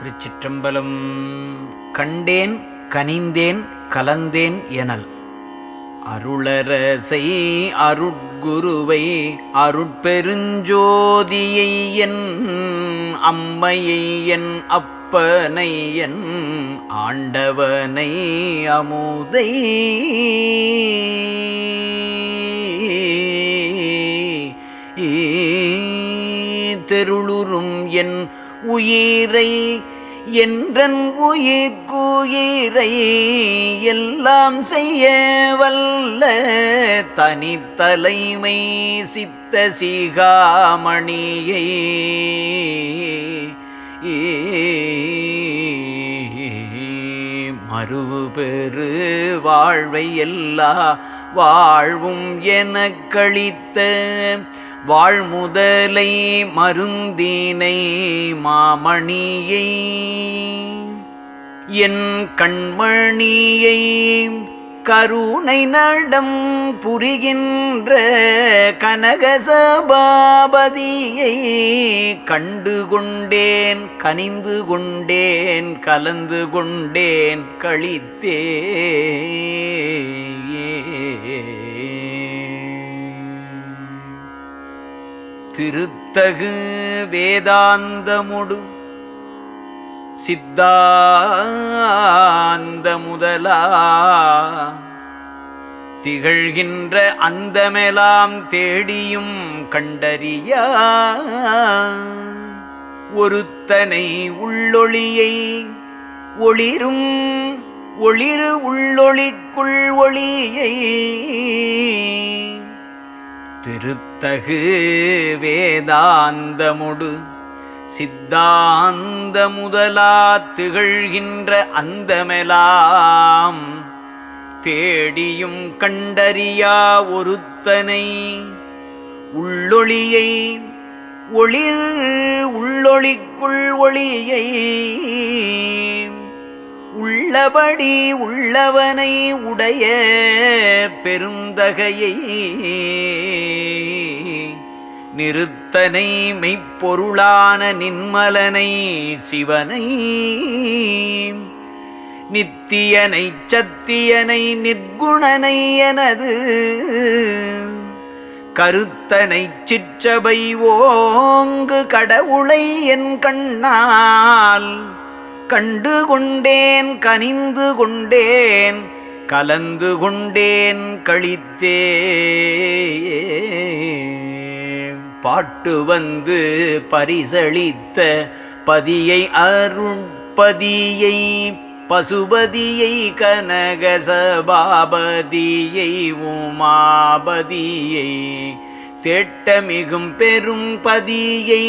திருச்சிற்றம்பலம். கண்டேன் கனிந்தேன் கலந்தேன் எனல் அருளரசை அருட்குருவை அருட்பெருஞ்சோதியை என் அம்மையை என் அப்பனை என் ஆண்டவனை அமுதை தெருளுறும் என் உயிரை என்றன் உயிர்க்குயிரை எல்லாம் செய்ய வல்ல தனித்தலைமை சித்த சிகாமணியை மறுவு பெரு வாழ்வை எல்லா வாழ்வும் எனக்களித்த வாழ்முதலை மருந்தினை மாமணியை என் கண்மணியை கருணை நடம் புரிகின்ற கனகசபாபதியை கண்டு கொண்டேன் கனிந்து கொண்டேன் கலந்து கொண்டேன் களித்தே திருத்தகு வேதாந்தமுடு சித்தாந்த முதலா திகழ்கின்ற அந்தமெலாம் தேடியும் கண்டறியா ஒருத்தனை உள்ளொளியை ஒளிரும் ஒளிரு உள்ளொளிக்குள் ஒளியை திருத்தகு வேதாந்தமுடு சித்தாந்த முதலா திகழ்கின்ற அந்தமெலாம் தேடியும் கண்டறியா ஒருத்தனை உள்ளொளியை ஒளிர் உள்ளொளிக்குள் ஒளியை உள்ளபடி உள்ளவனை உடைய பெருந்தகையை நிறுத்தனை மெய்ப்பொருளான நின்மலனை சிவனை நித்தியனை சத்தியனை நிர்குணனை எனது கருத்தனை சிற்றபை ஓங்கு கடவுளை என் கண்ணால் கண்டு கொண்டேன் கனிந்து கொண்டேன் கலந்து கொண்டேன் களித்தே பாட்டு வந்து பரிசளித்த பதியை அருட்பதியை பசுபதியை கனகசபாபதியை உமாபதியை தேட்டமிகும் பெரும் பதியை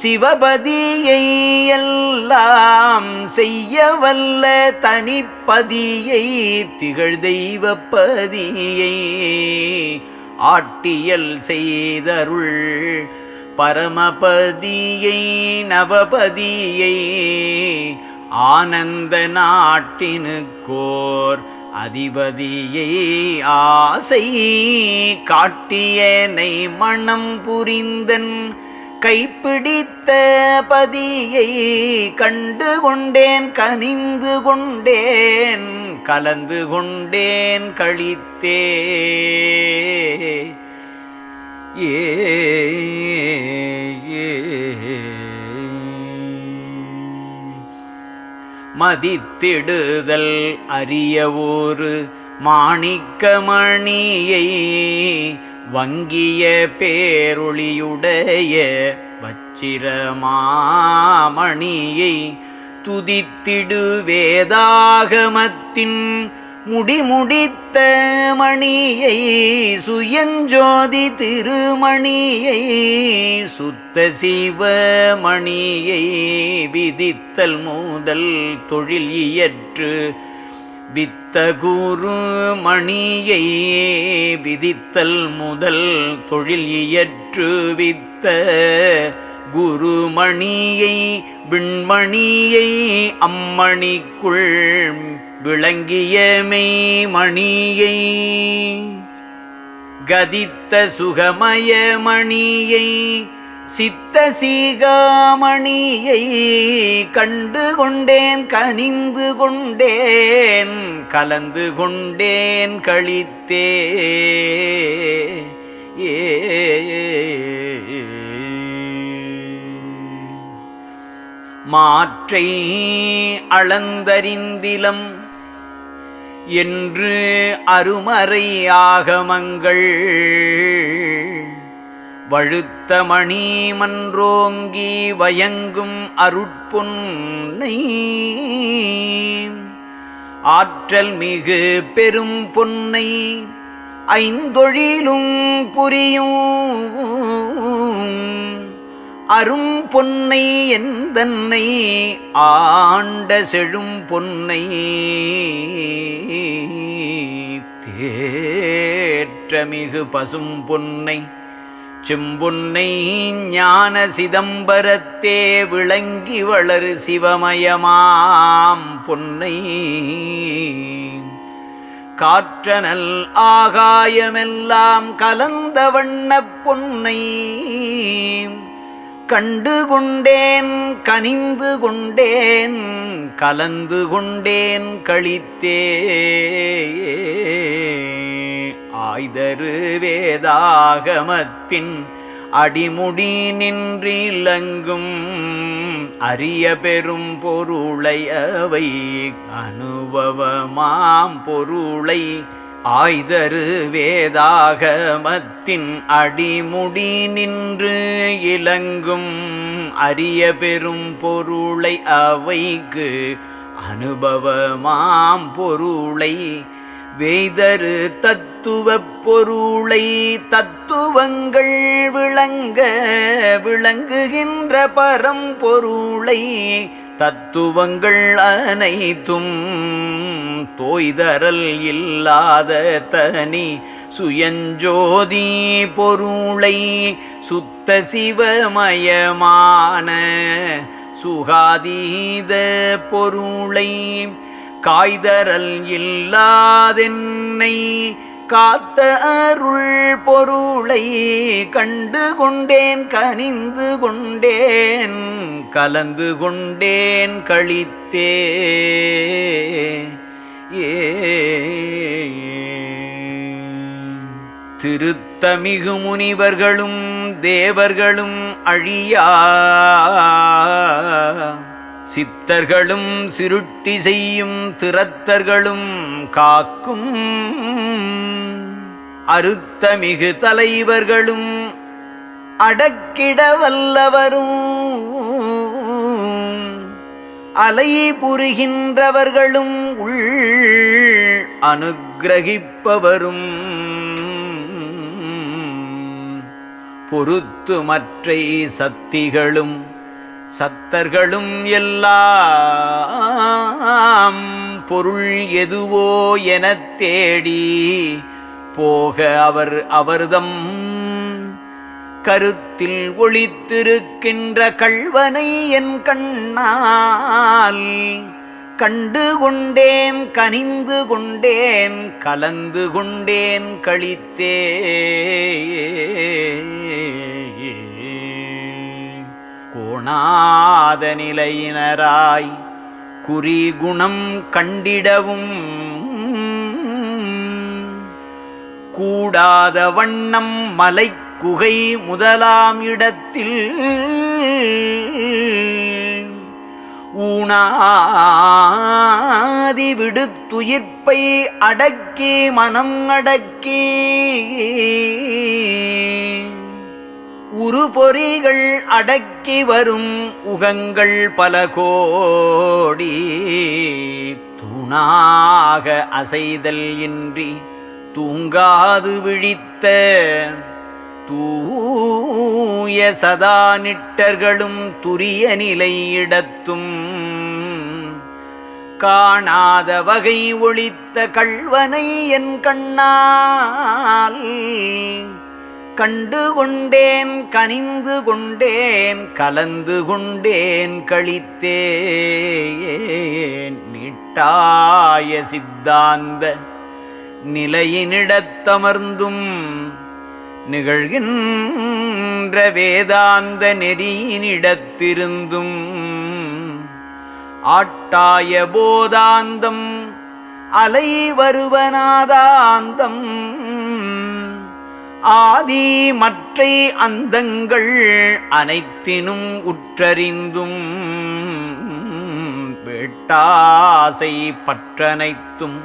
சிவபதியை எல்லாம் செய்ய வல்ல தனிப்பதியை திகழ் தெய்வப்பதியை ஆட்டியல் செய்தருள் பரமபதியை நவபதியை ஆனந்த நாட்டினுக்கோர் அதிபதியை ஆசை காட்டியனை மனம் புரிந்தன் கைப்பிடித்த பதியை கண்டு கொண்டேன் கனிந்து கொண்டேன் கலந்து கொண்டேன் களித்தே மதித்திடுதல் அரிய ஒரு மாணிக்கமணியை வங்கிய பேரொளியுடைய வச்சிரமாமணியை துதித்திடு வேதாகமத்தின் முடிமுடித்த மணியை சுயஞ்சோதி திருமணியை சுத்த சிவமணியை விதித்தல் முதல் தொழில் இயற்று வித்த குரு மணியை விதித்தல் முதல் தொழில் இயற்று வித்த குருமணியை விண்மணியை அம்மணிக்குள் விளங்கிய மெய்மணியை கதித்த சுகமய மணியை சித்த சீகாமணியை கண்டு கொண்டேன் கனிந்து கொண்டேன் கலந்து கொண்டேன் கழித்தே மாற்றை அளந்தறிந்திலம் என்று அருமறை ஆகமங்கள் வழுத்த மணி மன்றோங்கி வயங்கும் அருட்பொன்னை ஆற்றல் மிகு பெரும் பொன்னை ஐந்தொழிலும் புரியும் அரும் பொன்னை எந்தன்னை ஆண்ட செழும் பொன்னை தேற்றமிகு பசும் பொன்னை செம்பொன்னை ஞான சிதம்பரத்தே விளங்கி வளரு சிவமயமாம் பொன்னை காற்றனல் ஆகாயமெல்லாம் கலந்த வண்ணப் பொன்னை கண்டு கொண்டேன் கனிந்து கொண்டேன் கலந்து கொண்டேன் கழித்தே ஆய்தரு வேதாகமத்தின் அடிமுடி நின்றிலங்கும் அரிய பெரும் பொருளை அவை அனுபவமாம் பொருளை ஆய்தரு வேதாகமத்தின் அடிமுடி நின்று இலங்கும் அரிய பெரும் பொருளை அவைக்கு அனுபவமாம் பொருளை வேதரு தத்துவப் பொருளை தத்துவங்கள் விளங்க விளங்குகின்ற பரம்பொருளை தத்துவங்கள் அனைத்தும் தோய்தரல் இல்லாத தனி சுயஞ்சோதி பொருளை சுத்த சிவமயமான சுகாதீத பொருளை காய்தரல் இல்லாதென்னை காத்த அருள் பொருளை கண்டு கொண்டேன் கனிந்து கொண்டேன் கலந்து கொண்டேன் கழித்தே திருத்தமிகு முனிவர்களும் தேவர்களும் அழியா சித்தர்களும் சிருட்டி செய்யும் திறத்தர்களும் காக்கும் அறுத்தமிகு தலைவர்களும் அடக்கிட வல்லவரும் அலை புரிகின்றவர்களும் உள் அனுக்கிரகிப்பவரும் பொறுத்து மற்றை சக்திகளும் சத்தர்களும் எல்லாம் பொருள் எதுவோ எனத் தேடி போக அவர்தம் கருத்தில் ஒளித்திருக்கின்ற கள்வனை என் கண்ணால் கண்டு கொண்டேன் கனிந்து கொண்டேன் கலந்து கொண்டேன் கழித்தே கோணாத நிலையினராய் குறிகுணம் கண்டிடவும் கூடாத வண்ணம் மலை குகை முதலாம் இடத்தில் ஊனாதி விடுத்துயிர்ப்பை அடக்கி மனம் அடக்கி உருபொறிகள் அடக்கி வரும் உகங்கள் பல கோடி தூணாக அசைதல் இன்றி தூங்காது விழித்த தூய சதா நிட்டர்களும் துரிய நிலையிடத்தும் காணாத வகை ஒளித்த கள்வனை என் கண்ணால் கண்டு கொண்டேன் கனிந்து கொண்டேன் கலந்து கொண்டேன் கழித்தேன் நீட்டாய சித்தாந்த நிலையினிடத்தமர்ந்தும் நிகழ்கின்ற வேதாந்த நெறியினிடத்திருந்தும் ஆட்டாய போதாந்தம் அலை வருவனாதாந்தம் ஆதி மற்றை அந்தங்கள் அனைத்தினும் உற்றறிந்தும் வெட்டாசை பற்றனைத்தும்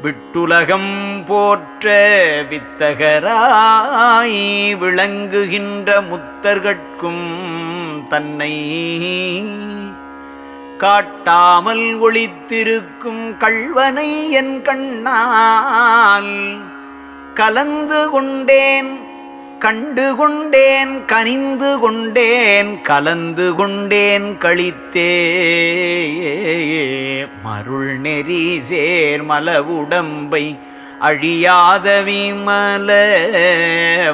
விட்டுலகம் போற்ற வித்தகராய் விளங்குகின்ற முத்தர்கட்கும் தன்னை காட்டாமல் ஒளித்திருக்கும் கள்வனை என் கண்ணால் கலந்து கொண்டேன் கண்டு கொண்டேன் கனிந்து கொண்டேன் கலந்து கொண்டேன் களித்தே மருள் நெறி சேர் மலவுடம்பை அழியாத விமல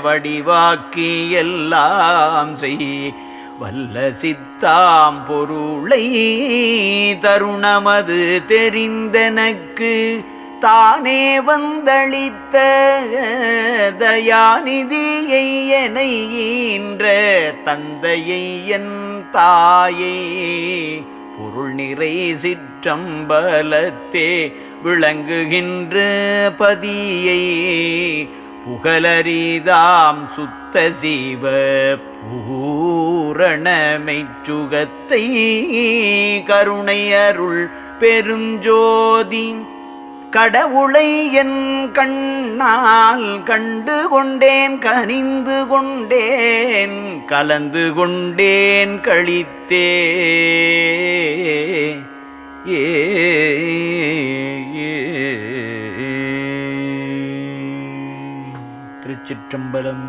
வடிவாக்கி எல்லாம் செய் வல்ல சித்தாம் பொருளை தருணமது தெரிந்தனக்கு தானே வந்தளித்த தயாநிதியை எனை ஈன்ற தந்தையை என் தாயை பொருள் நிறை சிற்றம்பலத்தே விளங்குகின்ற பதியை புகழரிதாம் சுத்த சீவ பூரணமைச்சுகத்தை கருணை அருள் பெருஞ்சோதி கடவுளை என் கண்ணால் கண்டு கொண்டேன் கனிந்து கொண்டேன் கலந்து கொண்டேன் களித்தே திருச்சிற்றம்பலம்.